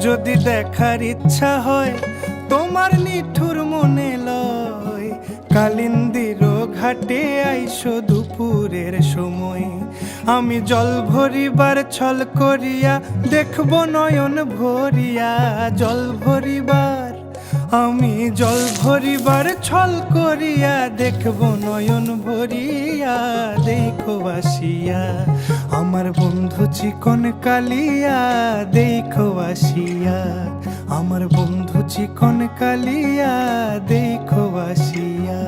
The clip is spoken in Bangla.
যদি দেখার ইচ্ছা হয় তোমার নিঠুর মনে লয়, কালিন্দির ঘাটে আইসো দুপুরের সময়। আমি জল ভরিবার ছল করিয়া দেখব নয়ন ভরিয়া, জল ভরিবার আমি জল ভরিবার ছল করিয়া দেখব নয়ন ভরিয়া। দেখো আসিয়া আমার বন্ধু চিকন কালিয়া, দেখো আসিয়া আমার বন্ধু চিকন কালিয়া, দেখো আসিয়া।